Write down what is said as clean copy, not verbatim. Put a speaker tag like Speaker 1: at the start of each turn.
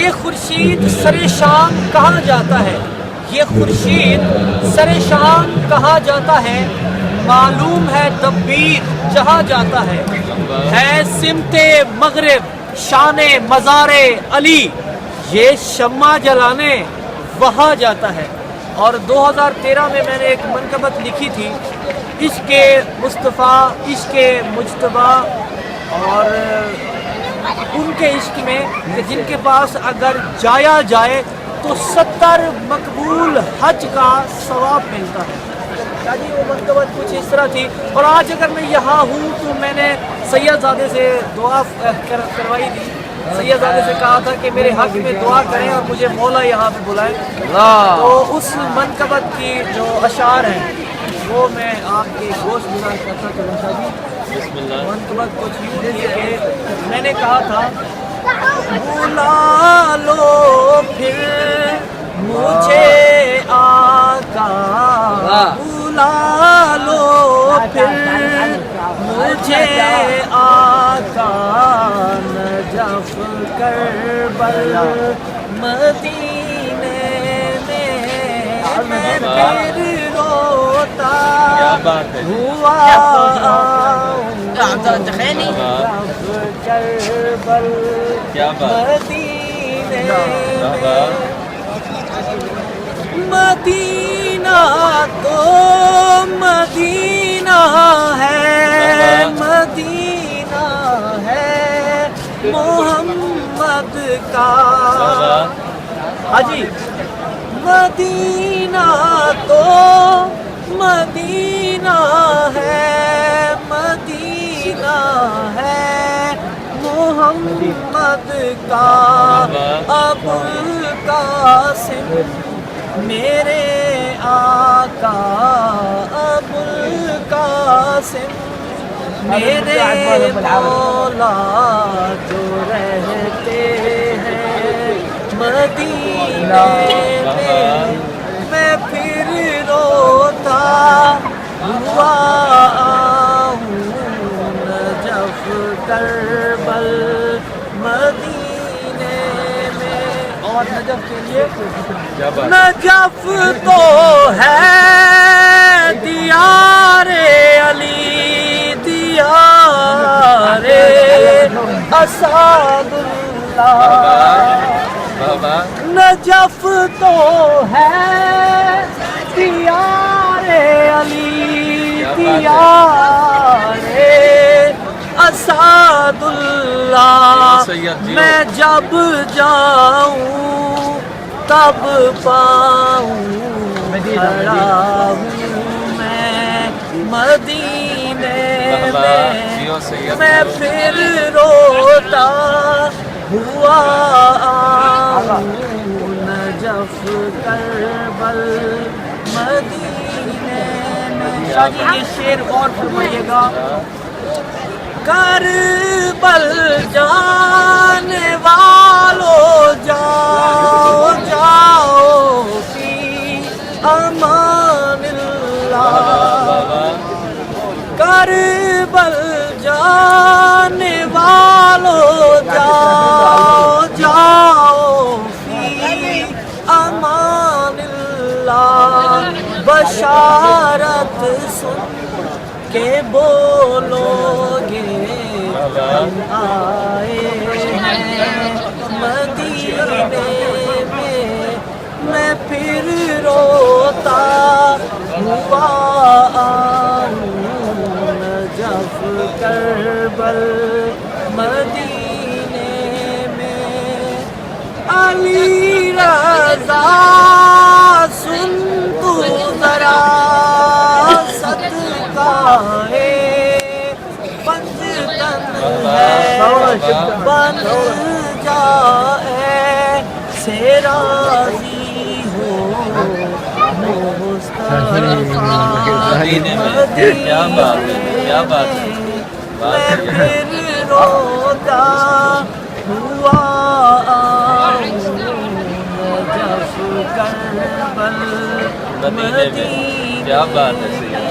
Speaker 1: یہ خورشید سر شام کہاں جاتا ہے، یہ خورشید سر شام کہاں جاتا ہے، معلوم ہے دبیر جہاں جاتا ہے سمت مغرب شان مزار علی، یہ شمع جلانے وہاں جاتا ہے۔ اور 2013 میں نے ایک منقبت لکھی تھی، عشق مصطفیٰ عشق مجتبیٰ، اور ان کے عشق میں کہ جن کے پاس اگر جایا جائے تو 70 مقبول حج کا ثواب ملتا ہے۔ جی وہ منقبت کچھ اس طرح تھی۔ اور آج اگر میں یہاں ہوں تو میں نے سید زادے سے دعا کروائی تھی، سید زادے سے کہا تھا کہ میرے حق میں دعا کریں اور مجھے مولا یہاں پہ بلائیں، تو اس منقبت کی جو اشعار ہیں وہ میں آپ کے گوشت گزار کرتا چلوں شاہ جی۔ منقبت کچھ یوں تھی کہ میں نے کہا تھا بلا لو پھر مجھے آقا، بلا لو پھر مجھے آقا، نجف کربل مدینے میں پھر روتا ہوا کربل مدینے میں، مدینہ تو مدینہ ہے، مدینہ ہے محمد کا، حجی مدینہ تو مدینہ ہے، مدینہ ہے محمد کا، ابو القاسم میرے آقا، ابو القاسم میرے مولا جو رہتے ہیں مدینے میں پھر روتا ہوا آؤں، نجف کربل مدینے میں۔ اور نجف کے لیے نجف تو ہے دیار علی، دیار اسد اللہ، نجف تو ہے دیار علی، دیار اسد اللہ، میں جب جاؤں تب پاؤں کھڑا ہوں میں مدینے میں پھر روتا ہوا آؤں، نجف کربل مدینے میں۔ شاہ جی یہ شعر اور فرمائیے گا، کربل جانے والو جاؤ جاؤ فی امان اللہ، کربل جانے والو جاؤ جاؤ فی امان اللہ، بشارت سن کے بولو گے ہم آئے ہیں مدینے میں پھر روتا ہوا آؤں، نجف کربل مدینے میں۔ علی رضا سن تو ذرا صدقہ پنجتن ہے، بن جائے سے راضی ہو مصطفیٰ مدینے میں پھر روتا ہوا آؤں، نجف کربل مدینے۔
Speaker 2: کیا بات ہے۔